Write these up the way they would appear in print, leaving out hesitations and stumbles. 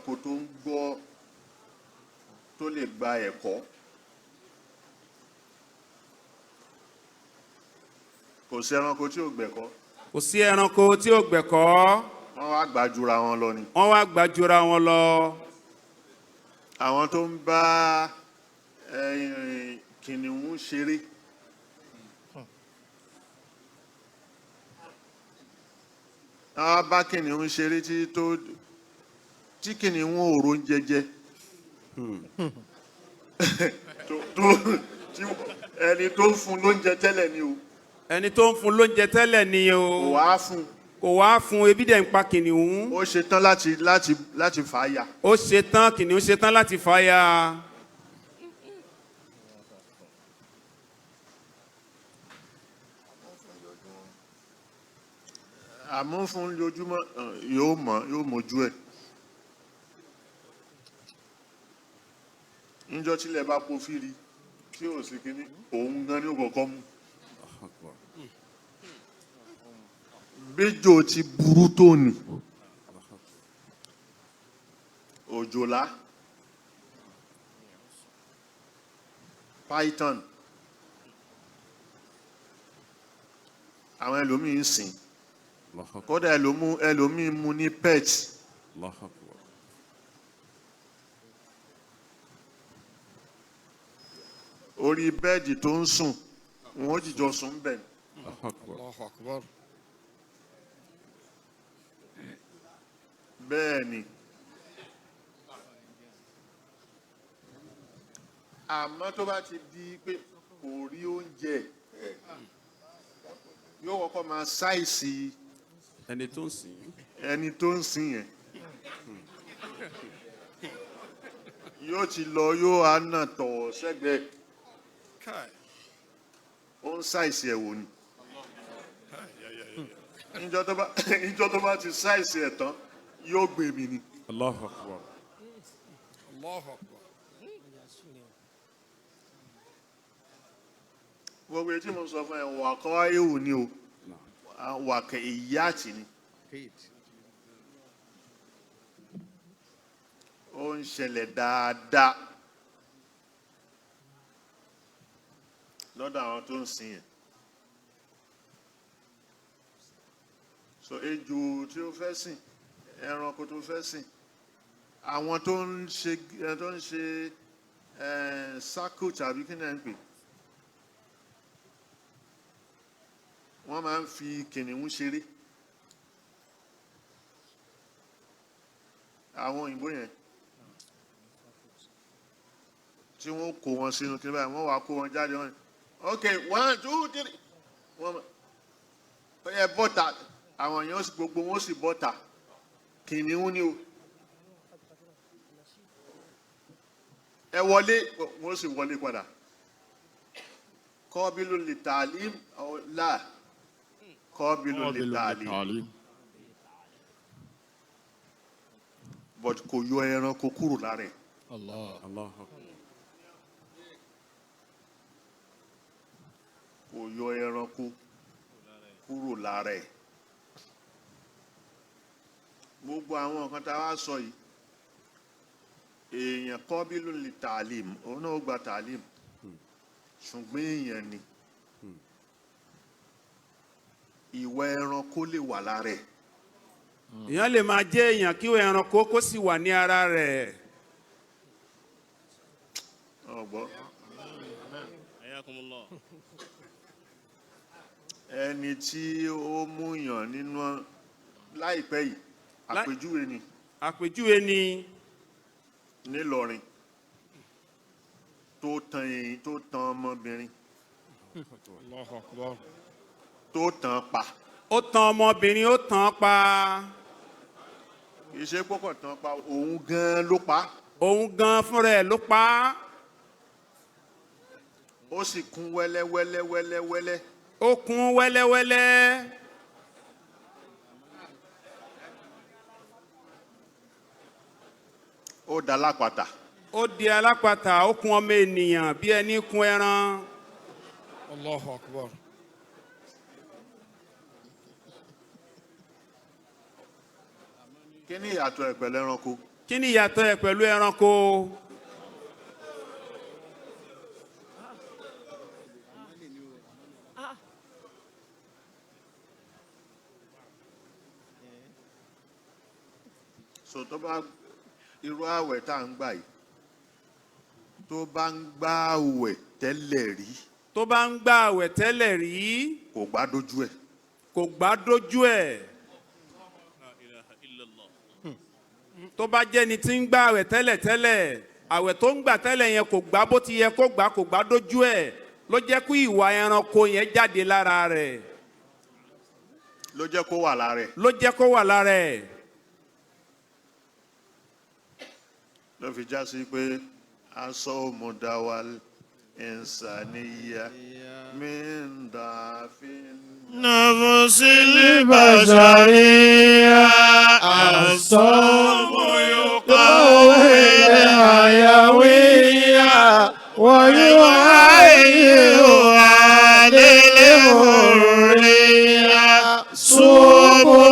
ẹranko tó ń gbọ́ tó lè gba ẹ̀kọ́. Kò sí ẹranko tí ò gbẹ̀kọ́. Kò sí ẹranko tí ò gbẹ̀kọ́. Wọ́n wá gbàjúra wọn lọ ni. Wọ́n wá gbàjúra wọn lọ. Àwọn tó ń bá kìnìún ṣeré. Àwọn bá kìnìún ṣeré tí kìnìún ò ro jẹjẹ. Ẹni tó ń fún lóúnjẹ tẹ́lẹ̀ ni o. Ẹni tó ń fún lóúnjẹ tẹ́lẹ̀ ni o. Kò wá fún. Kò wá fún, ebi dẹ̀ ń pa kìnìún. Ó ṣe tán láti fà á ya. Ó ṣe tán, kìnìún ṣe tán láti fà á ya. Àmọ́ fún lójúmọ́ yóò mójú ẹ̀. Níjọ́ tílẹ̀ bá po fíri tí ò sí kíní òun gan ni ó kọ́kọ́ mú. Béjò ti burú tó ní. Òjòlá, python, àwọn ẹlòmíì ń sìn. Kódà ẹlòmíì mú ní pet. Orí bẹ́ẹ̀dì tó ń sùn wọn ó jìjọ sùn bẹ́ẹ̀. Bẹ́ẹ̀ ni. Àmọ́ tó bá ti di pé kò rí oúnjẹ yóò kọ́kọ́ máa ṣàìsí ẹni tó ń sìn. Ẹni tó ń sìn yẹn yóò ti lọ yóò á nà tọ̀ sẹ́gbẹ̀ẹ́. Ó ń ṣàìsí ẹ̀ wò ni. Níjọ́ tó bá ti ṣàìsí ẹ̀ tán yóò gbé mi ni. Allahu Akbar. Allahu Akbar. Gbogbo etí mo sọ fún ẹ wà kọ́ ewu ni o. Wà kẹ́ ìyá àti ni. Ó ń ṣẹlẹ̀ dáadáa lọ́dọ̀ àwọn tó ń sìn yẹn. So ejò tí ó fẹ́ sìn, ẹranko tó fẹ́ sìn, àwọn tó ń ṣe circle tàbí kí ni ẹ ń pè, wọ́n máa ń fi kìnìún ṣeré. Àwọn òyìnbó yẹn tí wọ́n kó wọn sínú kí ni báyìí wọ́n wá kó wọn jáde wọn. Okay, 1, 2, 3. Wọ́n yẹ bọ́tà. Àwọn èèyàn gbogbo wọn sì bọ́tà. Kìnìún ni o. Ẹ wọlé wọ́n sì wọlé padà. Qabilu li ta'lim la. Qabilu li ta'lim. But kò yọ ẹranko kúrò lára ẹ̀. Allah. Kò yọ ẹranko kúrò lára ẹ̀. Gbogbo àwọn nǹkan tá a wá sọ yìí, èèyàn qabilu li ta'lim, òun náà gba ta'lim, ṣùgbọ́n èèyàn ni. Ìwà ẹranko lè wà lára ẹ̀. Èèyàn lè máa jẹ́ èèyàn kí ẹranko kó sì wà ní ara rẹ̀. Ọ̀gbọ́. Ẹni tí ó mú yàn nínú láìpẹ́ yìí, àpèjúwe ni. Àpèjúwe ni. Nílọrin tó tan ọmọbìnrin. Allahu Akbar. Tó tan pa. Ó tan ọmọbìnrin, ó tan pa. Iṣẹ́ pọ́pọ̀ tan pa, òun gan ló pa. Òun gan fúnra ẹ̀ ló pa. Ó sì kún wẹ́lẹ́wẹ́lẹ́wẹ́lẹ́wẹ́lẹ́. Ó kún wẹ́lẹ́wẹ́lẹ́. Ó dá lápáta. Ó di alápatà, ó kún ọmọ ènìyàn bí ẹni kún ẹran. Allahu Akbar. Kí ni ìyàtọ̀ ẹ̀ pẹ̀lú ẹranko? kí ni ìyàtọ̀ ẹ̀ pẹ̀lú ẹranko? so tó bá irú àwẹ̀ tá à ń gbà yìí tó bá ń gbà àwẹ̀ tẹ́lẹ̀ rí tó bá ń gbà àwẹ̀ tẹ́lẹ̀ rí kò gbà dójú ẹ̀. kò gbà dójú ẹ̀. tó bá jẹ́ ni tí ń gbà àwẹ̀ tẹ́lẹ̀ tẹ́lẹ̀ àwẹ̀ tó ń gbà tẹ́lẹ̀ yẹn kò gbà bó ti yẹ kó gbà kò gbà dójú ẹ̀ ló jẹ́ kó ìwà ẹranko yẹn jáde lára rẹ̀. ló jẹ́ kó wà lára ẹ̀. ló jẹ́ kó wà lára ẹ̀. ló fi já sí pé aṣọ mọ̀dáwàl ìsàníyà mìndàfín. nafsil bashariya as-sawmu yuqawwi al-hayawiyya wa yuhayyi'u 'alil-hurriyya sumu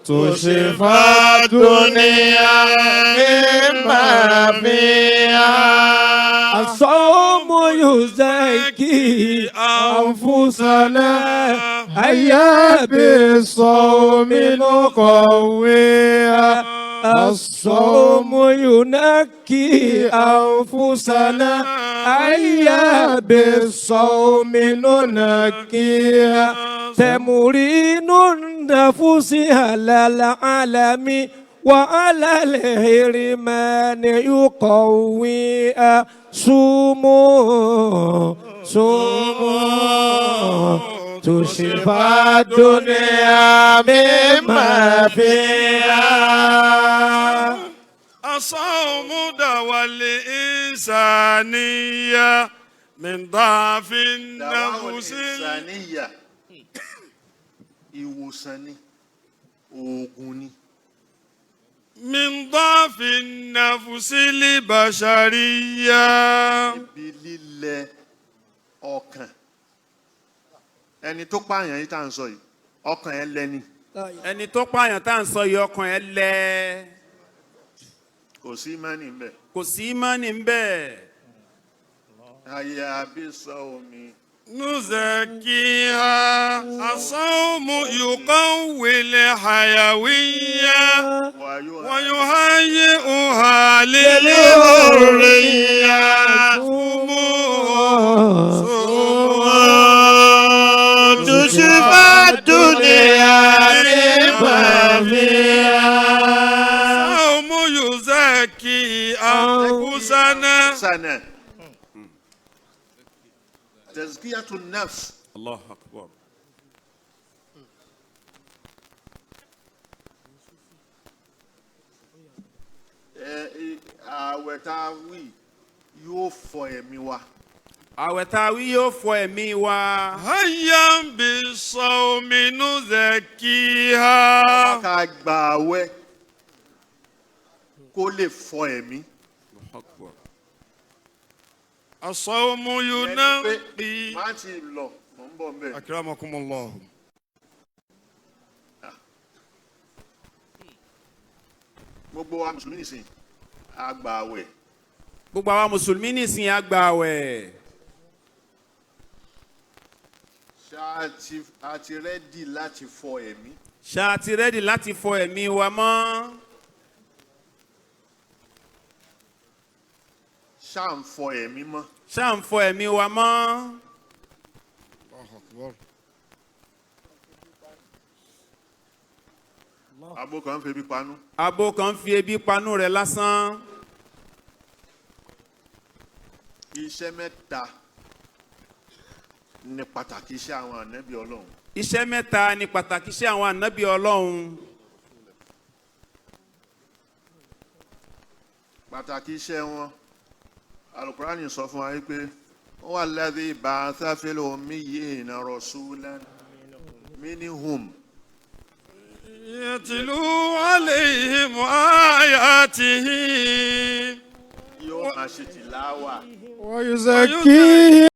tushfa dunya mimma fiha الصوم يزكي أنفسنا هيا بالصوم نقويها الصوم ينكي أنفسنا هيا بالصوم ننكيها تمرين النفس على العالم وعلى الهرمان يقويها صوموا تشفى الدنيا مما فيها الصوم دواء الإنسانية من ضعف النفس ìsàníyà ìwòsàn ni oògùn ni. من ضعف النفس البشرية ibi lílẹ̀ ọkàn ẹni tó pààyàn yìí tá à ń sọ yìí ọkàn ẹ̀ lẹ́ni. ẹni tó pààyàn tá à ń sọ yìí ọkàn ẹ̀ lẹ́. kò sí ìmánì ń bẹ. kò sí ìmánì ń bẹ. ayé abísọ omi. نزكيها الصوم يقوي الحيوية ويهيئها للحرية تشفى الدنيا مما فيها الصوم يزكي أنفسنا تزكية النفس. الله أكبر. àwẹ̀ tá a wí yóò fọ ẹ̀mí wa. àwẹ̀ tá a wí yóò fọ ẹ̀mí wa. هيا بالصوم نزكيها. ká gba àwẹ̀ kó lè fọ ẹ̀mí. الصوم ينقي. má ti lọ mò ń bọ̀ mbẹ́. أكرمكم الله. gbogbo wa mùsùlùmí nìsín a gba àwẹ̀. gbogbo àwa mùsùlùmí nìsín a gba àwẹ̀. ṣá a ti rẹ́dì láti fọ ẹ̀mí. ṣá a ti rẹ́dì láti fọ ẹ̀mí wa mọ́. ṣá ń fọ ẹ̀mí mọ́. ṣá ń fọ ẹ̀mí wa mọ́. abo kan ń fi ebi panu. abo kan ń fi ebi panu rẹ̀ lásán. iṣẹ́ mẹ́ta ni pàtàkì iṣẹ́ àwọn ànábì Ọlọ́run. iṣẹ́ mẹ́ta ni pàtàkì iṣẹ́ àwọn ànábì Ọlọ́run. pàtàkì iṣẹ́ wọn alukurani sọ fún wa wípé huwa alladhi ba'atha fil ummiyina rasulan minhum. يتلو عليهم آياته yóò máa ṣe tìláwà. ويزكيهم